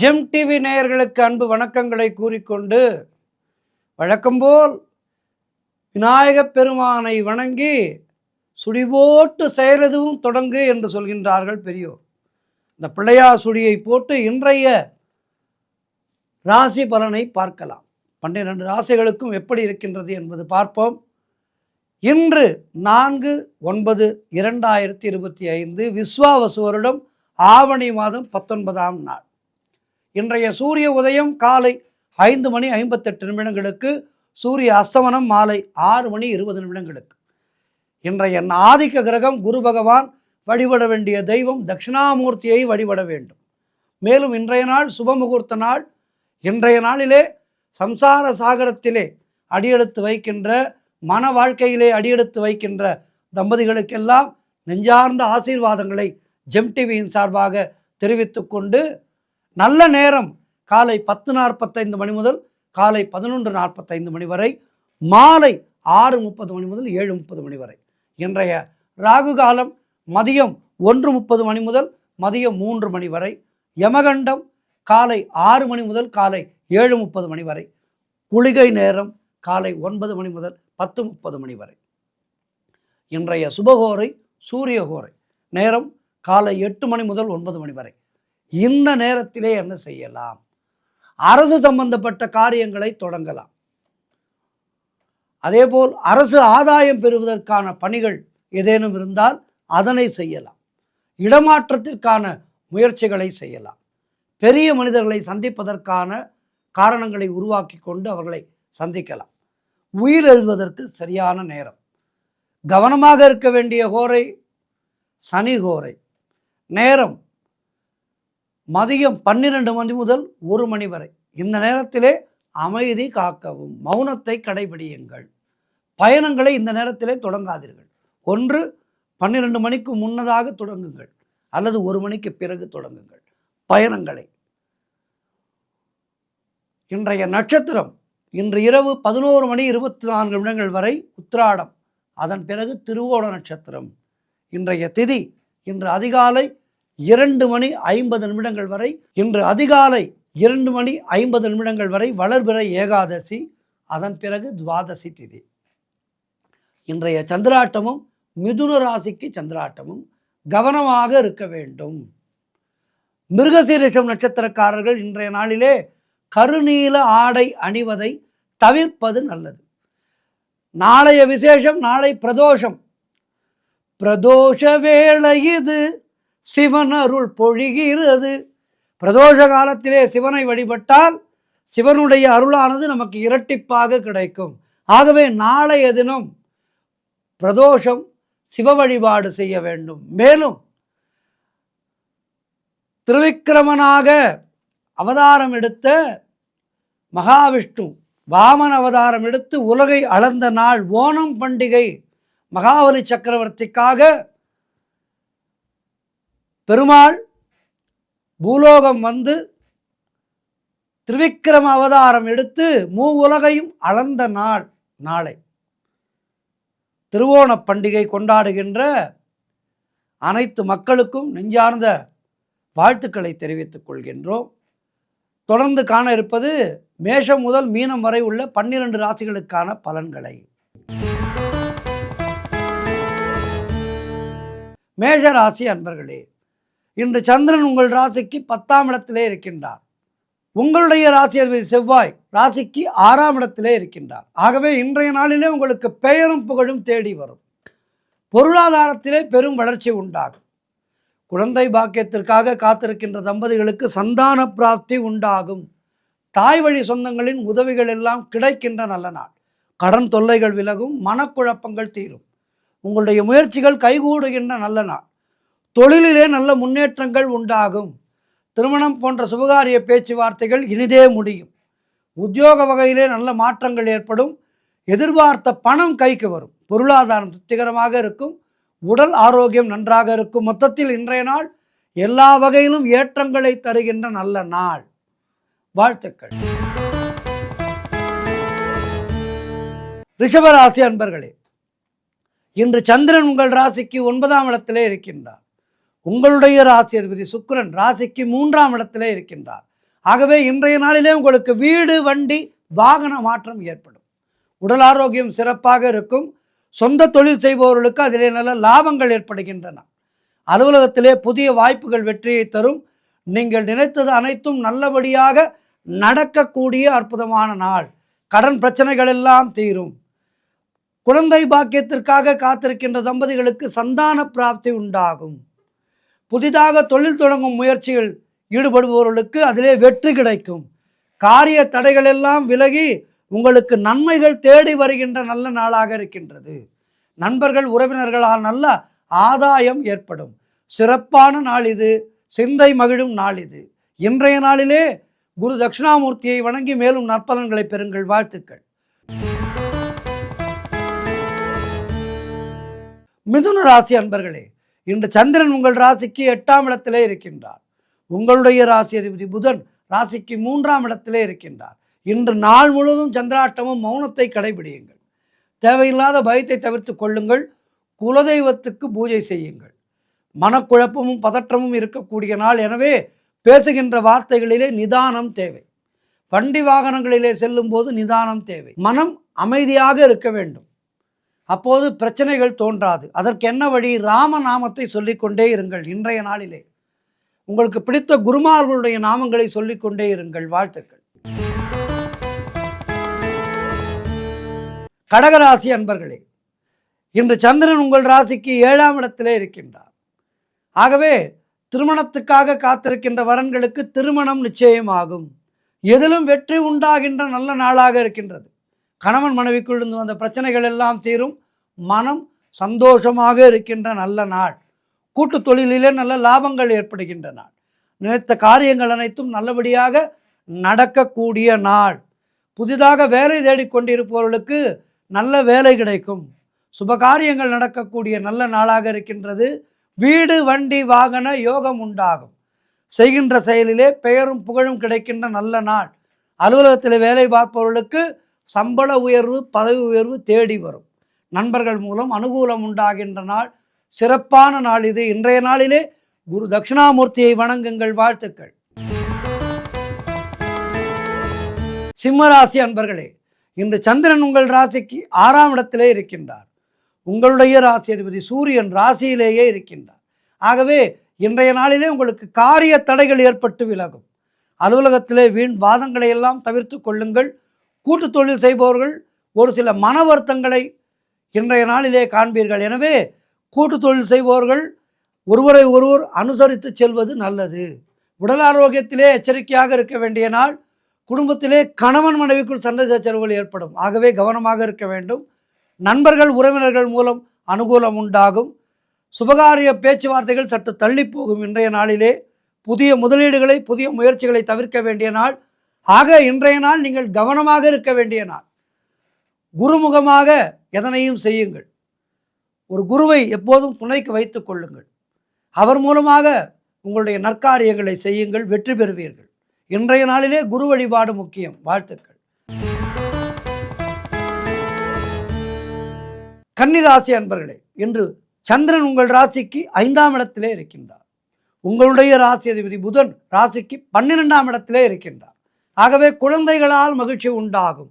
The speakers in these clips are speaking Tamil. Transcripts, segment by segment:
ஜெம் டிவி நேயர்களுக்கு அன்பு வணக்கங்களை கூறிக்கொண்டு வழக்கம்போல் விநாயகப் பெருமானை வணங்கி சுடிபோட்டு செயலெதுவும் தொடங்கு என்று சொல்கின்றார்கள் பெரியோர். இந்த பிள்ளையார் சுடியை போட்டு இன்றைய ராசி பலனை பார்க்கலாம். 12 ராசிகளுக்கும் எப்படி இருக்கின்றது என்பது பார்ப்போம். இன்று 4/9/2025 விஸ்வாவசு வருடம் ஆவணி மாதம் 19ஆம் நாள். இன்றைய சூரிய உதயம் காலை 5:58 சூரிய அஸ்தமனம் மாலை 6:20 இன்றைய ஆதிக்க கிரகம் குரு பகவான். வழிபட வேண்டிய தெய்வம் தட்சிணாமூர்த்தியை வழிபட வேண்டும். மேலும் இன்றைய நாள் சுபமுகூர்த்த நாள். இன்றைய நாளிலே சம்சார சாகரத்திலே அடியெடுத்து வைக்கின்ற, மன வாழ்க்கையிலே அடியெடுத்து வைக்கின்ற தம்பதிகளுக்கெல்லாம் நெஞ்சார்ந்த ஆசீர்வாதங்களை ஜெம் டிவியின் சார்பாக தெரிவித்துக் கொண்டு, நல்ல நேரம் காலை 10:45 முதல் காலை 11:45 வரை, மாலை 6:30 முதல் 7:30 வரை. இன்றைய ராகு காலம் மதியம் 1:30 முதல் மதியம் 3 வரை. யமகண்டம் காலை 6 முதல் காலை 7:30 வரை. குளிகை நேரம் காலை 9 முதல் 10:30 வரை. இன்றைய சுபகோரை சூரியகோரை நேரம் காலை 8 முதல் 9 வரை. இந்த நேரத்திலே என்ன செய்யலாம்? அரசு சம்பந்தப்பட்ட காரியங்களை தொடங்கலாம். அதேபோல் அரசு ஆதாயம் பெறுவதற்கான பணிகள் ஏதேனும் இருந்தால் அதனை செய்யலாம். இடமாற்றத்திற்கான முயற்சிகளை செய்யலாம். பெரிய மனிதர்களை சந்திப்பதற்கான காரணங்களை உருவாக்கி கொண்டு அவர்களை சந்திக்கலாம். உயிர் எழுதுவதற்கு சரியான நேரம். கவனமாக இருக்க வேண்டிய கோரை சனி கோரை. நேரம் மதியம் 12 முதல் 1 வரை. இந்த நேரத்திலே அமைதி காக்கவும், மௌனத்தை கடைபிடியுங்கள். பயணங்களை இந்த நேரத்திலே தொடங்காதீர்கள். ஒன்று 12 மணிக்கு முன்னதாக தொடங்குங்கள், அல்லது 1 மணிக்கு பிறகு தொடங்குங்கள் பயணங்களை. இன்றைய நட்சத்திரம் இன்று இரவு 11:24 வரை உத்திராடம். அதன் பிறகு திருவோண நட்சத்திரம். இன்றைய திதி இன்று அதிகாலை 2:50 வரை. இன்று அதிகாலை 2:50 வரை வளர்பிறை ஏகாதசி. அதன் பிறகு துவாதசி திதி. இன்றைய சந்திராட்டமும் மிதுன ராசிக்கு சந்திராட்டமும். கவனமாக இருக்க வேண்டும். மிருகசீரிஷம் நட்சத்திரக்காரர்கள் இன்றைய நாளிலே கருநீல ஆடை அணிவதை தவிர்ப்பது நல்லது. நாளைய விசேஷம், நாளை பிரதோஷம். பிரதோஷ வேளை இது சிவன் அருள் பொழிகிறது. பிரதோஷ காலத்திலே சிவனை வழிபட்டால் சிவனுடைய அருளானது நமக்கு இரட்டிப்பாக கிடைக்கும். ஆகவே நாளைய தினம் பிரதோஷம் சிவ வழிபாடு செய்ய வேண்டும். மேலும் திருவிக்கிரமனாக அவதாரம் எடுத்த மகாவிஷ்ணு வாமன அவதாரம் எடுத்து உலகை அளந்த நாள் ஓணம் பண்டிகை. மகாபலி சக்கரவர்த்திக்காக பெருமாள் பூலோகம் வந்து திருவிக்கிரம அவதாரம் எடுத்து உலகையும் அளந்த நாள் நாளை. திருவோண பண்டிகை கொண்டாடுகின்ற அனைத்து மக்களுக்கும் நெஞ்சார்ந்த வாழ்த்துக்களை தெரிவித்துக் கொள்கின்றோம். தொடர்ந்து காண இருப்பது மேஷம் முதல் மீனம் வரை உள்ள 12 ராசிகளுக்கான பலன்களை. மேஷ ராசி அன்பர்களே, இன்று சந்திரன் உங்கள் ராசிக்கு 10ஆம் இடத்திலே இருக்கின்றார். உங்களுடைய ராசி அதிபதி செவ்வாய் ராசிக்கு 6ஆம் இடத்திலே இருக்கின்றார். ஆகவே இன்றைய நாளிலே உங்களுக்கு பெயரும் புகழும் தேடி வரும். பொருளாதாரத்திலே பெரும் வளர்ச்சி உண்டாகும். குழந்தை பாக்கியத்திற்காக காத்திருக்கின்ற தம்பதிகளுக்கு சந்தான பிராப்தி உண்டாகும். தாய் வழி சொந்தங்களின் உதவிகள் எல்லாம் கிடைக்கின்ற நல்ல நாள். கடன் தொல்லைகள் விலகும். மனக்குழப்பங்கள் தீரும். உங்களுடைய முயற்சிகள் கைகூடுகின்ற நல்ல நாள். தொழிலிலே நல்ல முன்னேற்றங்கள் உண்டாகும். திருமணம் போன்ற சுபகாரிய பேச்சுவார்த்தைகள் இனிதே முடியும். உத்தியோக வகையிலே நல்ல மாற்றங்கள் ஏற்படும். எதிர்பார்த்த பணம் கைக்கு வரும். பொருளாதாரம் திருப்திகரமாக இருக்கும். உடல் ஆரோக்கியம் நன்றாக இருக்கும். மொத்தத்தில் இன்றைய நாள் எல்லா வகையிலும் ஏற்றங்களை தருகின்ற நல்ல நாள். வாழ்த்துக்கள். ரிஷபராசி அன்பர்களே, இன்று சந்திரன் உங்கள் ராசிக்கு 9ஆம் இடத்திலே இருக்கின்றார். உங்களுடைய ராசி அதிபதி சுக்கிரன் ராசிக்கு 3ஆம் இடத்திலே இருக்கின்றார். ஆகவே இன்றைய நாளிலே உங்களுக்கு வீடு, வண்டி, வாகன மாற்றம் ஏற்படும். உடல் ஆரோக்கியம் சிறப்பாக இருக்கும். சொந்த தொழில் செய்பவர்களுக்கு அதிலே நல்ல லாபங்கள் ஏற்படுகின்றன. அலுவலகத்திலே புதிய வாய்ப்புகள் வெற்றியை தரும். நீங்கள் நினைத்தது அனைத்தும் நல்லபடியாக நடக்கக்கூடிய அற்புதமான நாள். கடன் பிரச்சனைகள் எல்லாம் தீரும். குழந்தை பாக்கியத்திற்காக காத்திருக்கின்ற தம்பதிகளுக்கு சந்தான பிராப்தி உண்டாகும். புதிதாக தொழில் தொடங்கும் முயற்சிகள் ஈடுபடுபவர்களுக்கு அதிலே வெற்றி கிடைக்கும். காரிய தடைகள் எல்லாம் விலகி உங்களுக்கு நன்மைகள் தேடி வருகின்ற நல்ல நாளாக இருக்கின்றது. நண்பர்கள் உறவினர்களால் நல்ல ஆதாயம் ஏற்படும். சிறப்பான நாள் இது. சிந்தை மகிழும் நாள் இது. இன்றைய நாளிலே குரு தட்சிணாமூர்த்தியை வணங்கி மேலும் நற்பலன்களை பெறுங்கள். வாழ்த்துக்கள். மிதுன ராசி அன்பர்களே, இன்று சந்திரன் உங்கள் ராசிக்கு 8ஆம் இடத்திலே இருக்கின்றார். உங்களுடைய ராசி அதிபதி புதன் ராசிக்கு 3ஆம் இடத்திலே இருக்கின்றார். இன்று நாள் முழுவதும் சந்திராட்டமும் மௌனத்தை கடைபிடியுங்கள். தேவையில்லாத பயத்தை தவிர்த்து கொள்ளுங்கள். குலதெய்வத்துக்கு பூஜை செய்யுங்கள். மனக்குழப்பமும் பதற்றமும் இருக்கக்கூடிய நாள். எனவே பேசுகின்ற வார்த்தைகளிலே நிதானம் தேவை. வண்டி வாகனங்களிலே செல்லும் போது நிதானம் தேவை. மனம் அமைதியாக இருக்க வேண்டும். அப்போது பிரச்சனைகள் தோன்றாது. அதற்கு என்ன வழி? ராமநாமத்தை சொல்லிக்கொண்டே இருங்கள். இன்றைய நாளிலே உங்களுக்கு பிடித்த குருமார்களுடைய நாமங்களை சொல்லிக்கொண்டே இருங்கள். வாழ்த்துக்கள். கடகராசி அன்பர்களே, இன்று சந்திரன் உங்கள் ராசிக்கு 7ஆம் இடத்திலே இருக்கின்றார். ஆகவே திருமணத்துக்காக காத்திருக்கின்ற வரன்களுக்கு திருமணம் நிச்சயமாகும். எதிலும் வெற்றி உண்டாகின்ற நல்ல நாளாக இருக்கின்றது. கணவன் மனைவிக்குள் இருந்து வந்த பிரச்சனைகள் எல்லாம் தீரும். மனம் சந்தோஷமாக இருக்கின்ற நல்ல நாள். கூட்டு தொழிலிலே நல்ல லாபங்கள் ஏற்படுகின்ற நாள். நினைத்த காரியங்கள் அனைத்தும் நல்லபடியாக நடக்கக்கூடிய நாள். புதிதாக வேலை தேடிக்கொண்டிருப்பவர்களுக்கு நல்ல வேலை கிடைக்கும். சுபகாரியங்கள் நடக்கக்கூடிய நல்ல நாளாக இருக்கின்றது. வீடு, வண்டி, வாகன யோகம் உண்டாகும். செய்கின்ற செயலிலே பெயரும் புகழும் கிடைக்கின்ற நல்ல நாள். அலுவலகத்தில் வேலை பார்ப்பவர்களுக்கு சம்பள உயர்வு, பதவி உயர்வு தேடி வரும். நண்பர்கள் மூலம் அனுகூலம் உண்டாகின்ற நாள். சிறப்பான நாள் இது. இன்றைய நாளிலே குரு தட்சிணாமூர்த்தியை வணங்குங்கள். வாழ்த்துக்கள். சிம்மராசி அன்பர்களே, இன்று சந்திரன் உங்கள் ராசிக்கு 6ஆம் இடத்திலே இருக்கின்றார். உங்களுடைய ராசி அதிபதி சூரியன் ராசியிலேயே இருக்கின்றார். ஆகவே இன்றைய நாளிலே உங்களுக்கு காரிய தடைகள் ஏற்பட்டு விலகும். அலுவலகத்திலே வீண் வாதங்களை எல்லாம் தவிர்த்து கொள்ளுங்கள். கூட்டு தொழில் செய்பவர்கள் ஒரு சில மன வருத்தங்களை இன்றைய நாளிலே காண்பீர்கள். எனவே கூட்டு தொழில் செய்பவர்கள் ஒருவரை ஒருவர் அனுசரித்து செல்வது நல்லது. உடல் ஆரோக்கியத்திலே எச்சரிக்கையாக இருக்க வேண்டிய நாள். குடும்பத்திலே கணவன் மனைவிக்குள் சண்டை சச்சரவுகள் ஏற்படும். ஆகவே கவனமாக இருக்க வேண்டும். நண்பர்கள் உறவினர்கள் மூலம் அனுகூலம் உண்டாகும். சுபகாரிய பேச்சுவார்த்தைகள் சற்று தள்ளி போகும். இன்றைய நாளிலே புதிய முதலீடுகளை, புதிய முயற்சிகளை தவிர்க்க வேண்டிய நாள். ஆக இன்றைய நாள் நீங்கள் கவனமாக இருக்க வேண்டிய நாள். குருமுகமாக எதனையும் செய்யுங்கள். ஒரு குருவை எப்போதும் துணைக்கு வைத்துக் கொள்ளுங்கள். அவர் மூலமாக உங்களுடைய நற்காரியங்களை செய்யுங்கள். வெற்றி பெறுவீர்கள். இன்றைய நாளிலே குரு வழிபாடு முக்கியம். வாழ்த்துக்கள். கன்னிராசி அன்பர்களே, இன்று சந்திரன் உங்கள் ராசிக்கு 5ஆம் இடத்திலே இருக்கின்றார். உங்களுடைய ராசி அதிபதி புதன் ராசிக்கு 12ஆம் இடத்திலே இருக்கின்றார். ஆகவே குழந்தைகளால் மகிழ்ச்சி உண்டாகும்.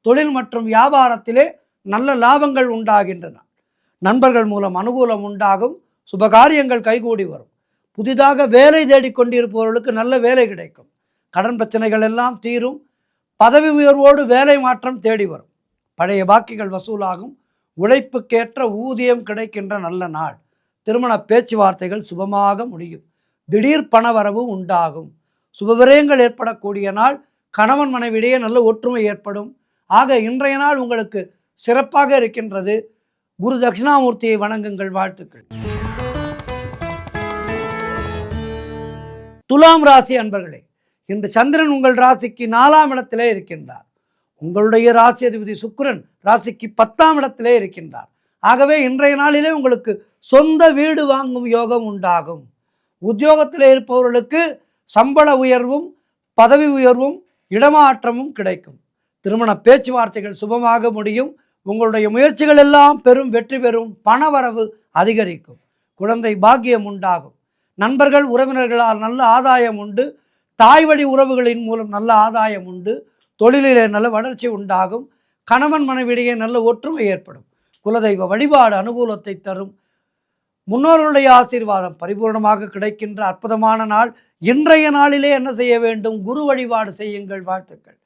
தொழில் மற்றும் வியாபாரத்திலே நல்ல லாபங்கள் உண்டாகின்றன. நண்பர்கள் மூலம் அனுகூலம் உண்டாகும். சுபகாரியங்கள் கைகூடி வரும். புதிதாக வேலை தேடிக்கொண்டிருப்பவர்களுக்கு நல்ல வேலை கிடைக்கும். கடன் பிரச்சனைகள் எல்லாம் தீரும். பதவி உயர்வோடு வேலை மாற்றம் தேடி வரும். பழைய பாக்கிகள் வசூலாகும். உழைப்புக்கேற்ற ஊதியம் கிடைக்கின்ற நல்ல நாள். திருமண பேச்சுவார்த்தைகள் சுபமாக முடியும். திடீர் பணவரவு உண்டாகும். சுபவிரயங்கள் ஏற்படக்கூடிய நாள். கணவன் மனைவியிடையே நல்ல ஒற்றுமை ஏற்படும். ஆக இன்றைய நாள் உங்களுக்கு சிறப்பாக இருக்கின்றது. குரு தட்சிணாமூர்த்தியை வணங்குங்கள். வாழ்த்துக்கள். துலாம் ராசி அன்பர்களே, இன்று சந்திரன் உங்கள் ராசிக்கு 4ஆம் இடத்திலே இருக்கின்றார். உங்களுடைய ராசி அதிபதி சுக்கிரன் ராசிக்கு 10ஆம் இடத்திலே இருக்கின்றார். ஆகவே இன்றைய நாளிலே உங்களுக்கு சொந்த வீடு வாங்கும் யோகம் உண்டாகும். உத்தியோகத்தில் இருப்பவர்களுக்கு சம்பள உயர்வும், பதவி உயர்வும், இடமாற்றமும் கிடைக்கும். திருமண பேச்சுவார்த்தைகள் சுபமாக முடியும். உங்களுடைய முயற்சிகள் எல்லாம் பெரும் வெற்றி பெறும். பணவரவு அதிகரிக்கும். குழந்தை பாக்கியம் உண்டாகும். நண்பர்கள் உறவினர்களால் நல்ல ஆதாயம் உண்டு. தாய் வழி உறவுகளின் மூலம் நல்ல ஆதாயம் உண்டு. தொழிலிலே நல்ல வளர்ச்சி உண்டாகும். கணவன் மனைவியிடையே நல்ல ஒற்றுமை ஏற்படும். குலதெய்வ வழிபாடு அனுகூலத்தை தரும். முன்னோர்களுடைய ஆசீர்வாதம் பரிபூர்ணமாக கிடைக்கின்ற அற்புதமான நாள். இன்றைய நாளிலே என்ன செய்ய வேண்டும்? குரு வழிபாடு செய்யுங்கள். வாழ்த்துக்கள்.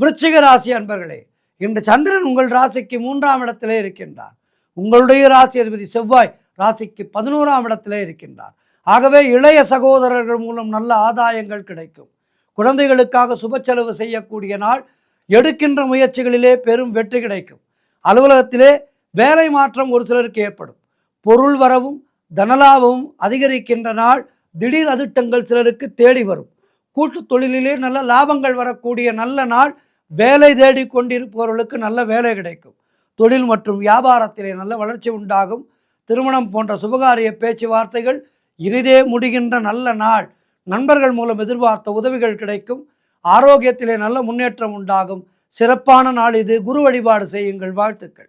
விருச்சிக ராசி அன்பர்களே, இன்று சந்திரன் உங்கள் ராசிக்கு 3ஆம் இடத்திலே இருக்கின்றார். உங்களுடைய ராசி அதிபதி செவ்வாய் ராசிக்கு 11ஆம் இடத்திலே இருக்கின்றார். ஆகவே இளைய சகோதரர்கள் மூலம் நல்ல ஆதாயங்கள் கிடைக்கும். குழந்தைகளுக்காக சுப செலவு செய்யக்கூடிய நாள். எடுக்கின்ற முயற்சிகளிலே பெரும் வெற்றி கிடைக்கும். அலுவலகத்திலே வேலை மாற்றம் ஒரு சிலருக்கு ஏற்படும். பொருள் வரவும் தனலாபமும் அதிகரிக்கின்ற நாள். திடீர் அதிர்ஷ்டங்கள் சிலருக்கு தேடி வரும். கூட்டு தொழிலிலே நல்ல லாபங்கள் வரக்கூடிய நல்ல நாள். வேலை தேடி கொண்டிருப்பவர்களுக்கு நல்ல வேலை கிடைக்கும். தொழில் மற்றும் வியாபாரத்திலே நல்ல வளர்ச்சி உண்டாகும். திருமணம் போன்ற சுபகாரிய பேச்சுவார்த்தைகள் இனிதே முடிகின்ற நல்ல நாள். நண்பர்கள் மூலம் எதிர்பார்த்த உதவிகள் கிடைக்கும். ஆரோக்கியத்திலே நல்ல முன்னேற்றம் உண்டாகும். சிறப்பான நாள் இது. குரு வழிபாடு செய்யுங்கள். வாழ்த்துக்கள்.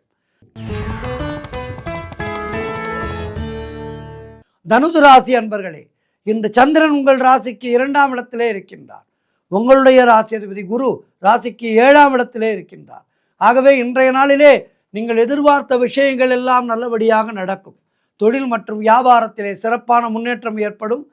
தனுசு ராசி அன்பர்களே, இன்று சந்திரன் உங்கள் ராசிக்கு 2ஆம் இடத்திலே இருக்கின்றார். உங்களுடைய ராசி அதிபதி குரு ராசிக்கு 7ஆம் இடத்திலே இருக்கின்றார். ஆகவே இன்றைய நாளிலே நீங்கள் எதிர்பார்த்த விஷயங்கள் எல்லாம் நல்லபடியாக நடக்கும். தொழில் மற்றும் வியாபாரத்திலே சிறப்பான முன்னேற்றம் ஏற்படும்.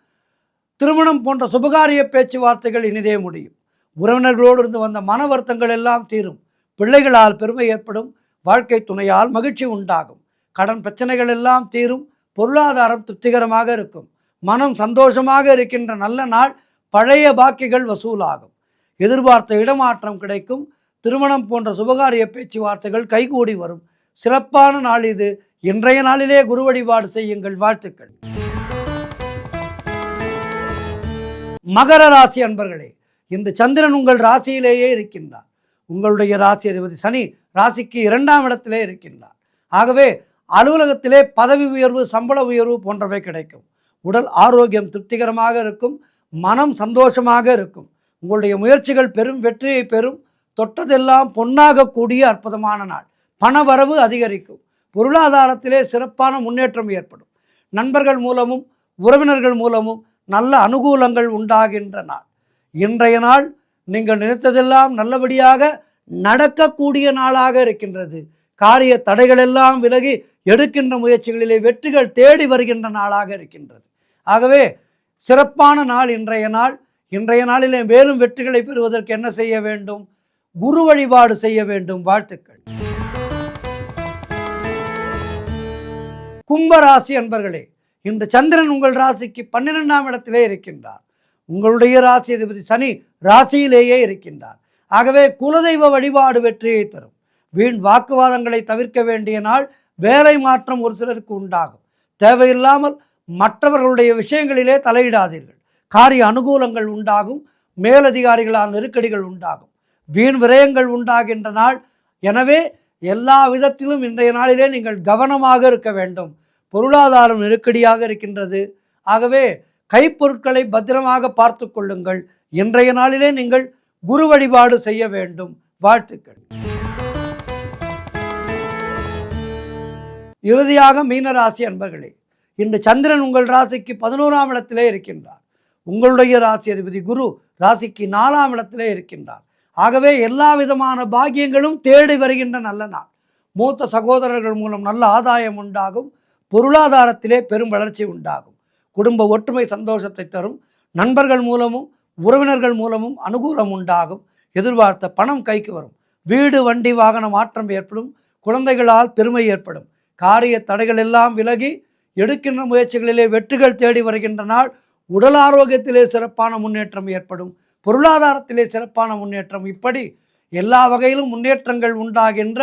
திருமணம் போன்ற சுபகாரிய பேச்சுவார்த்தைகள் இனிதே முடியும். உறவினர்களோடு இருந்து வந்த மன வருத்தங்கள் எல்லாம் தீரும். பிள்ளைகளால் பெருமை ஏற்படும். வாழ்க்கை துணையால் மகிழ்ச்சி உண்டாகும். கடன் பிரச்சனைகள் எல்லாம் தீரும். பொருளாதாரம் திருப்திகரமாக இருக்கும். மனம் சந்தோஷமாக இருக்கின்ற நல்ல நாள். பழைய பாக்கிகள் வசூலாகும். எதிர்பார்த்த இடமாற்றம் கிடைக்கும். திருமணம் போன்ற சுபகாரிய பேச்சுவார்த்தைகள் கைகூடி வரும். சிறப்பான நாள் இது. இன்றைய நாளிலே குரு வழிபாடு செய்யுங்கள். வாழ்த்துக்கள். மகர ராசி அன்பர்களே, இன்று சந்திரன் உங்கள் ராசியிலேயே இருக்கின்றார். உங்களுடைய ராசி அதிபதி சனி ராசிக்கு 2ஆம் இடத்திலே இருக்கின்றார். ஆகவே அலுவலகத்திலே பதவி உயர்வு, சம்பள உயர்வு போன்றவை கிடைக்கும். உடல் ஆரோக்கியம் திருப்திகரமாக இருக்கும். மனம் சந்தோஷமாக இருக்கும். உங்களுடைய முயற்சிகள் பெரும் வெற்றியை பெறும். தொட்டதெல்லாம் பொன்னாக கூடிய அற்புதமான நாள். பண வரவு அதிகரிக்கும். பொருளாதாரத்திலே சிறப்பான முன்னேற்றம் ஏற்படும். நண்பர்கள் மூலமும் உறவினர்கள் மூலமும் நல்ல அனுகூலங்கள் உண்டாகின்ற நாள். இன்றைய நாள் நீங்கள் நினைத்ததெல்லாம் நல்லபடியாக நடக்கக்கூடிய நாளாக இருக்கின்றது. காரிய தடைகளெல்லாம் விலகி எடுக்கின்ற முயற்சிகளிலே வெற்றிகள் தேடி வருகின்ற நாளாக இருக்கின்றது. ஆகவே சிறப்பான நாள் இன்றைய நாள். இன்றைய நாளிலே மேலும் வெற்றிகளை பெறுவதற்கு என்ன செய்ய வேண்டும்? குரு வழிபாடு செய்ய வேண்டும். வாழ்த்துக்கள். கும்பராசி அன்பர்களே, இன்று சந்திரன் உங்கள் ராசிக்கு 12ஆம் இடத்திலே இருக்கின்றார். உங்களுடைய ராசி அதிபதி சனி ராசியிலேயே இருக்கின்றார். ஆகவே குலதெய்வ வழிபாடு வெற்றியை தரும். வீண் வாக்குவாதங்களை தவிர்க்க வேண்டிய நாள். வேலை மாற்றம் ஒரு சிலருக்கு உண்டாகும். தேவையில்லாமல் மற்றவர்களுடைய விஷயங்களிலே தலையிடாதீர்கள். காரிய அனுகூலங்கள் உண்டாகும். மேலதிகாரிகளால் நெருக்கடிகள் உண்டாகும். வீண் விரயங்கள் உண்டாகின்ற நாள். எனவே எல்லா விதத்திலும் இன்றைய நாளிலே நீங்கள் கவனமாக இருக்க வேண்டும். பொருளாதாரம் நெருக்கடியாக இருக்கின்றது. ஆகவே கைப்பொருட்களை பத்திரமாக பார்த்து கொள்ளுங்கள். இன்றைய நாளிலே நீங்கள் குரு வழிபாடு செய்ய வேண்டும். வாழ்த்துக்கள். இறுதியாக மீனராசி அன்பர்களே, இன்று சந்திரன் உங்கள் ராசிக்கு 11ஆம் இடத்திலே இருக்கின்றார். உங்களுடைய ராசி அதிபதி குரு ராசிக்கு 4ஆம் இடத்திலே இருக்கின்றார். ஆகவே எல்லா விதமான பாக்கியங்களும் தேடி வருகின்ற நல்ல நாள். மூத்த சகோதரர்கள் மூலம் நல்ல ஆதாயம் உண்டாகும். பொருளாதாரத்திலே பெரும் வளர்ச்சி உண்டாகும். குடும்ப ஒற்றுமை சந்தோஷத்தை தரும். நண்பர்கள் மூலமும் உறவினர்கள் மூலமும் அனுகூலம் உண்டாகும். எதிர்பார்த்த பணம் கைக்கு வரும். வீடு வண்டி வாகன மாற்றம் ஏற்படும். குழந்தைகளால் பெருமை ஏற்படும். காரிய தடைகள் எல்லாம் விலகி எடுக்கின்ற முயற்சிகளிலே வெற்றிகள் தேடி வருகின்ற நாள். உடல் ஆரோக்கியத்திலே சிறப்பான முன்னேற்றம் ஏற்படும். பொருளாதாரத்திலே சிறப்பான முன்னேற்றம். இப்படி எல்லா வகையிலும் முன்னேற்றங்கள் உண்டாகின்ற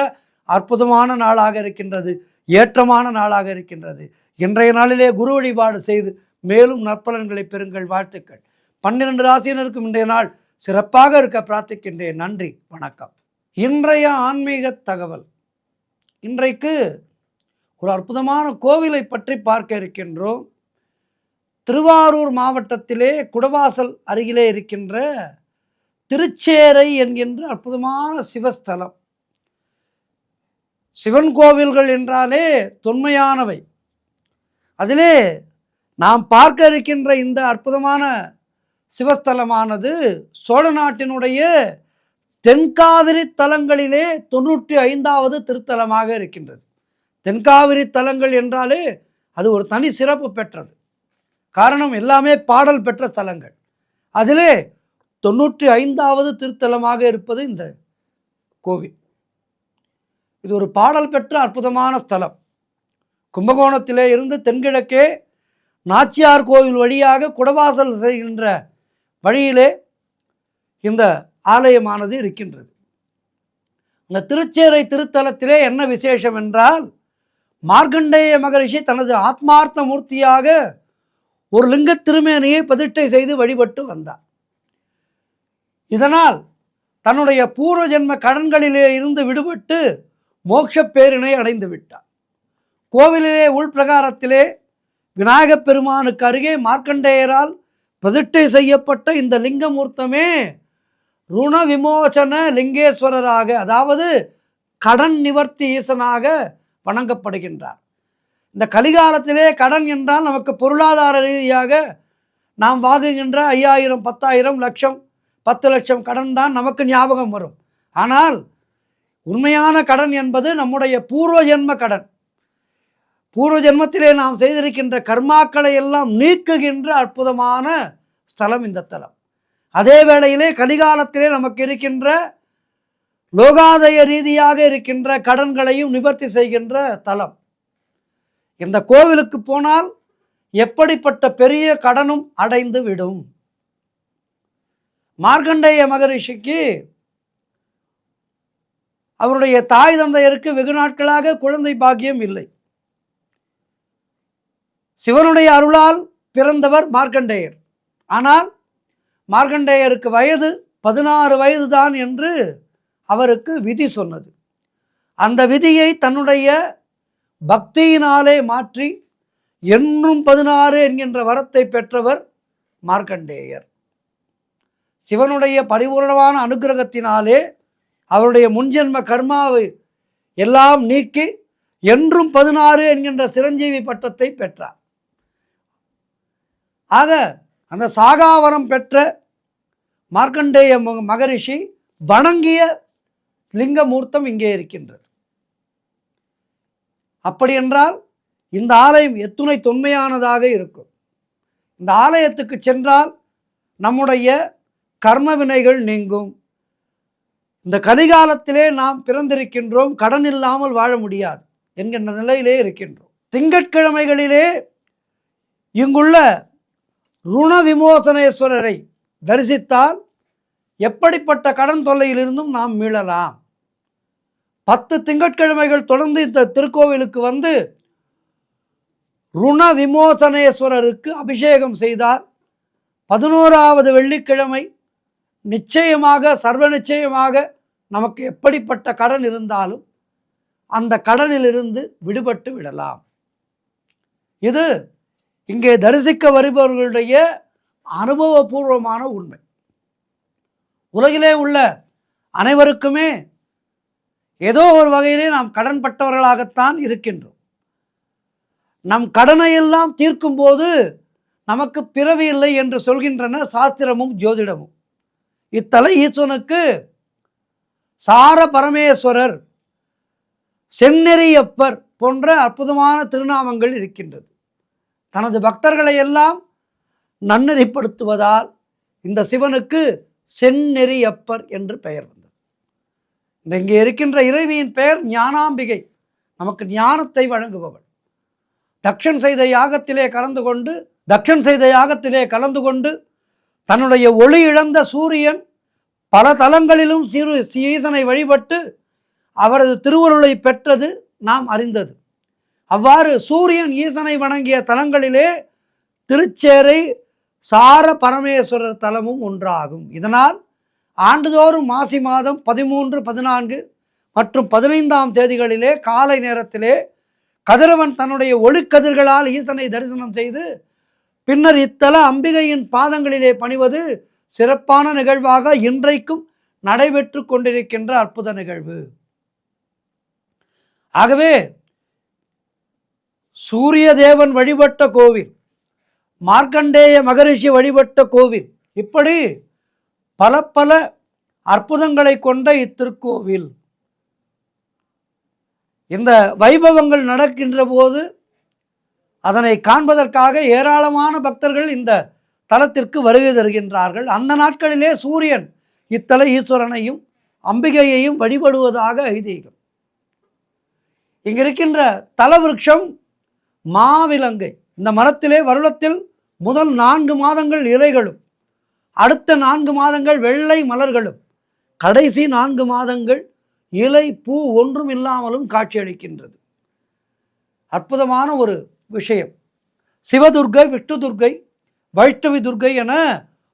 அற்புதமான நாளாக இருக்கின்றது. ஏற்றமான நாளாக இருக்கின்றது. இன்றைய நாளிலே குரு வழிபாடு செய்து மேலும் நற்பலன்களை பெறுங்கள். வாழ்த்துக்கள். 12 ராசியினருக்கும் இன்றைய நாள் சிறப்பாக இருக்க பிரார்த்திக்கின்றேன். நன்றி, வணக்கம். இன்றைய ஆன்மீக தகவல். இன்றைக்கு ஒரு அற்புதமான கோவிலை பற்றி பார்க்க இருக்கின்றோம். திருவாரூர் மாவட்டத்திலே குடவாசல் அருகிலே இருக்கின்ற திருச்சேரை என்கின்ற அற்புதமான சிவஸ்தலம். சிவன் கோவில்கள் என்றாலே தொன்மையானவை. அதிலே நாம் பார்க்க இருக்கின்ற இந்த அற்புதமான சிவஸ்தலமானது சோழ நாட்டினுடைய தென்காவிரி தலங்களிலே 95வது திருத்தலமாக இருக்கின்றது. தென்காவிரி தலங்கள் என்றாலே அது ஒரு தனி சிறப்பு பெற்றது. காரணம் எல்லாமே பாடல் பெற்ற ஸ்தலங்கள். அதிலே 95வது திருத்தலமாக இருப்பது இந்த கோவில். இது ஒரு பாடல் பெற்ற அற்புதமான ஸ்தலம். கும்பகோணத்திலே இருந்து தென்கிழக்கே நாச்சியார் கோவில் வழியாக குடவாசல் செய்கின்ற வழியிலே இந்த ஆலயமானது இருக்கின்றது. இந்த திருச்சேரை திருத்தலத்திலே என்ன விசேஷம் என்றால், மார்க்கண்டேய மகரிஷி தனது ஆத்மார்த்த மூர்த்தியாக ஒரு லிங்க திருமேனியை பிரதிஷ்டை செய்து வழிபட்டு வந்தார். இதனால் தன்னுடைய பூர்வ ஜென்ம கடன்களிலே இருந்து விடுபட்டு மோட்ச பேரினை அடைந்து விட்டார். கோவிலிலே உள்பிரகாரத்திலே விநாயகப் பெருமானுக்கு அருகே மார்க்கண்டேயரால் பிரதிஷ்டை செய்யப்பட்ட இந்த லிங்கமூர்த்தமே ருண விமோசன லிங்கேஸ்வரராக, அதாவது கடன் நிவர்த்தி ஈசனாக வணங்கப்படுகின்றார். இந்த கலிகாலத்திலே கடன் என்றால் நமக்கு பொருளாதார ரீதியாக நாம் வாங்குகின்ற 5000, 10,000, லட்சம், 10 லட்சம் கடன் தான் நமக்கு ஞாபகம் வரும். ஆனால் உண்மையான கடன் என்பது நம்முடைய பூர்வ ஜென்ம கடன். பூர்வ ஜென்மத்திலே நாம் செய்திருக்கின்ற கர்மாக்களை எல்லாம் நீக்குகின்ற அற்புதமான ஸ்தலம் இந்த தலம். அதே வேளையிலே கலிகாலத்திலே நமக்கு இருக்கின்ற லோகாதய ரீதியாக இருக்கின்ற கடன்களையும் நிவர்த்தி செய்கின்ற தலம். இந்த கோவிலுக்கு போனால் எப்படிப்பட்ட பெரிய கடனும் அடைந்து விடும். மார்க்கண்டேய மகரிஷிக்கு அவருடைய தாய் தந்தையருக்கு வெகு நாட்களாக குழந்தை பாக்கியம் இல்லை. சிவனுடைய அருளால் பிறந்தவர் மார்க்கண்டேயர். ஆனால் மார்க்கண்டேயருக்கு வயது 16 வயது தான் என்று அவருக்கு விதி சொன்னது. அந்த விதியை தன்னுடைய பக்தியினாலே மாற்றி என்றும் 16 என்கின்ற வரத்தை பெற்றவர் மார்க்கண்டேயர். சிவனுடைய பரிபூர்ணமான அனுகிரகத்தினாலே அவருடைய முன்ஜென்ம கர்மாவை எல்லாம் நீக்கி என்றும் 16 என்கின்ற சிரஞ்சீவி பட்டத்தை பெற்றார். ஆக அந்த சாகாவரம் பெற்ற மார்க்கண்டேய மகரிஷி வணங்கிய லிங்கமூர்த்தம் இங்கே இருக்கின்றது. அப்படி என்றால் இந்த ஆலயம் எத்துணை தொன்மையானதாக இருக்கும். இந்த ஆலயத்துக்கு சென்றால் நம்முடைய கர்ம வினைகள் நீங்கும். இந்த கலிகாலத்திலே நாம் பிறந்திருக்கின்றோம், கடன் இல்லாமல் வாழ முடியாது என்கின்ற நிலையிலே இருக்கின்றோம். திங்கட்கிழமைகளிலே இங்குள்ள ருண விமோசனேஸ்வரரை தரிசித்தால் எப்படிப்பட்ட கடன் தொல்லையிலிருந்தும் நாம் மீளலாம். 10 திங்கட்கிழமைகள் தொடர்ந்து இந்த திருக்கோவிலுக்கு வந்து ருண விமோசனேஸ்வரருக்கு அபிஷேகம் செய்தால் 11வது வெள்ளிக்கிழமை நிச்சயமாக, சர்வ நிச்சயமாக நமக்கு எப்படிப்பட்ட கடன் இருந்தாலும் அந்த கடனிலிருந்து விடுபட்டு விடலாம். இது இங்கே தரிசிக்க வருபவர்களுடைய அனுபவபூர்வமான உண்மை. உலகிலே உள்ள அனைவருக்குமே ஏதோ ஒரு வகையிலே நாம் கடன் பட்டவர்களாகத்தான் இருக்கின்றோம். நம் கடனை எல்லாம் தீர்க்கும் போது நமக்கு பிறவி இல்லை என்று சொல்கின்றன சாஸ்திரமும் ஜோதிடமும். இத்தல ஈஸ்வனுக்கு சார பரமேஸ்வரர், செந்நெறியப்பர் போன்ற அற்புதமான திருநாமங்கள் இருக்கின்றது. தனது பக்தர்களை எல்லாம் நன்னெறிப்படுத்துவதால் இந்த சிவனுக்கு செந்நெறியப்பர் என்று பெயர் வந்தது. இங்கே இருக்கின்ற இறைவியின் பெயர் ஞானாம்பிகை, நமக்கு ஞானத்தை வழங்குபவள். தக்ஷன் செய்த யாகத்திலே கலந்து கொண்டு தன்னுடைய ஒளி இழந்த சூரியன் பல தலங்களிலும் ஈசனை வழிபட்டு அவரது திருவருளை பெற்றது நாம் அறிந்தது. அவ்வாறு சூரியன் ஈசனை வணங்கிய தலங்களிலே திருச்சேரை சார பரமேஸ்வரர் தலமும் ஒன்றாகும். இதனால் ஆண்டுதோறும் மாசி மாதம் 13, 14 மற்றும் 15ஆம் தேதிகளிலே காலை நேரத்திலே கதிரவன் தன்னுடைய ஒளிக்கதிர்களால் ஈசனை தரிசனம் செய்து பின்னர் இத்தல அம்பிகையின் பாதங்களிலே பணிவது சிறப்பான நிகழ்வாக இன்றைக்கும் நடைபெற்று கொண்டிருக்கின்ற அற்புத நிகழ்வு. ஆகவே சூரிய தேவன் வழிபட்ட கோவில், மார்க்கண்டேய மகரிஷி வழிபட்ட கோவில். இப்படி பல பல அற்புதங்களை கொண்ட இத்திருக்கோவில். இந்த வைபவங்கள் நடக்கின்ற போது அதனை காண்பதற்காக ஏராளமான பக்தர்கள் இந்த தலத்திற்கு வருகை தருகின்றார்கள். அந்த நாட்களிலே சூரியன் இத்தல ஈஸ்வரனையும் அம்பிகையையும் வழிபடுவதாக ஐதீகம். இங்க இருக்கின்ற தலவிருட்சம் மாவிலங்கை. இந்த மரத்திலே வருடத்தில் முதல் 4 மாதங்கள் இலைகளும், அடுத்த 4 மாதங்கள் வெள்ளை மலர்களும், கடைசி 4 மாதங்கள் இலை பூ ஒன்றும் இல்லாமலும் காட்சியளிக்கின்றது. அற்புதமான ஒரு விஷயம். சிவதுர்கை, விஷ்ணு துர்கை, வைஷ்ணவி துர்கை என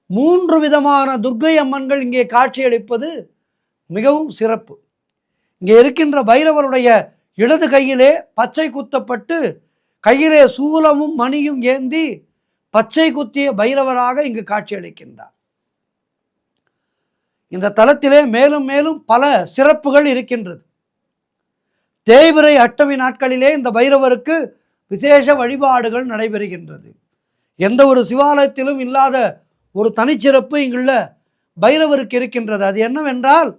3 விதமான துர்கை அம்மன்கள் இங்கே காட்சியளிப்பது மிகவும் சிறப்பு. இங்கே இருக்கின்ற பைரவருடைய இடது கையிலே பச்சை குத்தப்பட்டு கையிலே சூலமும் மணியும் ஏந்தி பச்சை குத்திய பைரவராக இங்கு காட்சியளிக்கின்றார். இந்த தலத்திலே மேலும் மேலும் பல சிறப்புகள் இருக்கின்றது. தேய்பிறை அஷ்டமி நாட்களிலே இந்த பைரவருக்கு விசேஷ வழிபாடுகள் நடைபெறுகின்றது. எந்த ஒரு சிவாலயத்திலும் இல்லாத ஒரு தனிச்சிறப்பு இங்குள்ள பைரவருக்கு இருக்கின்றது. அது என்னவென்றால்,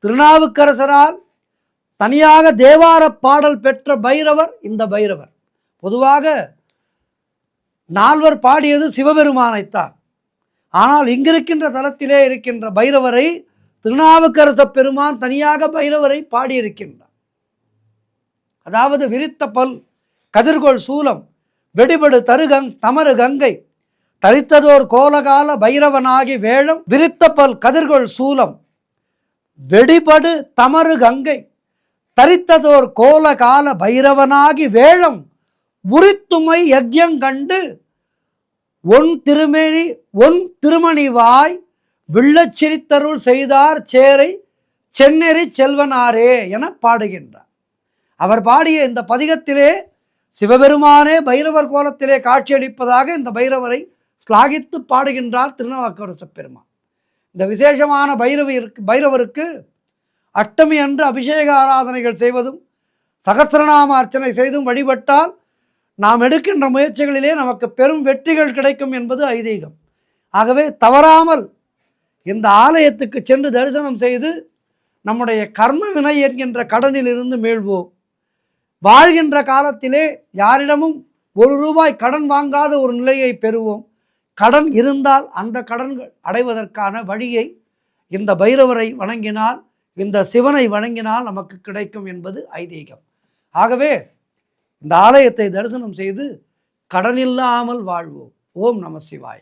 திருநாவுக்கரசரால் தனியாக தேவார பாடல் பெற்ற பைரவர் இந்த பைரவர். பொதுவாக 4 பாடியது சிவபெருமானைத்தான். ஆனால் இங்கிருக்கின்ற தலத்திலே இருக்கின்ற பைரவரை திருநாவுக்கரச பெருமான் தனியாக பைரவரை பாடியிருக்கின்றார். அதாவது விரித்த பல், கதிர்கொள் சூலம், வெடிபடு தமரு கங்கை, தரித்ததோர் கோலகால பைரவனாகி வேளம், விரித்த பல் கதிர்கொள் சூலம், வெடிபடு தமரு கங்கை, தரித்ததோர் கோலகால பைரவனாகி வேளம், உரித்துமை யக்ஞங்கண்டு ஒன் திருமணிவாய் வில்லச் சிரித்தருள் செய்தார் சேரை செந்நெறி செல்வனாரே என பாடுகின்றார். அவர் பாடிய இந்த பதிகத்திலே சிவபெருமானே பைரவர் கோலத்திலே காட்சியளிப்பதாக இந்த பைரவரை ஸ்லாகித்து பாடுகின்றார் திருநாவுக்கரச பெருமான். இந்த விசேஷமான பைரவருக்கு அஷ்டமி அன்று அபிஷேக ஆராதனைகள் செய்வதும் சகஸ்ரநாம அர்ச்சனை செய்தும் வழிபட்டால் நாம் எடுக்கின்ற முயற்சிகளிலே நமக்கு பெரும் வெற்றிகள் கிடைக்கும் என்பது ஐதீகம். ஆகவே தவறாமல் இந்த ஆலயத்துக்கு சென்று தரிசனம் செய்து நம்முடைய கர்ம வினை என்கின்ற கடனில் இருந்து மீள்வோம். வாழ்கின்ற காலத்திலே யாரிடமும் ₹1 கடன் வாங்காத ஒரு நிலையை பெறுவோம். கடன் இருந்தால் அந்த கடன்கள் அடைவதற்கான வழியை இந்த பைரவரை வணங்கினால், இந்த சிவனை வணங்கினால் நமக்கு கிடைக்கும் என்பது ஐதீகம். ஆகவே இந்த ஆலயத்தை தரிசனம் செய்து கடனில்லாமல் வாழ்வோம். ஓம் நம சிவாய.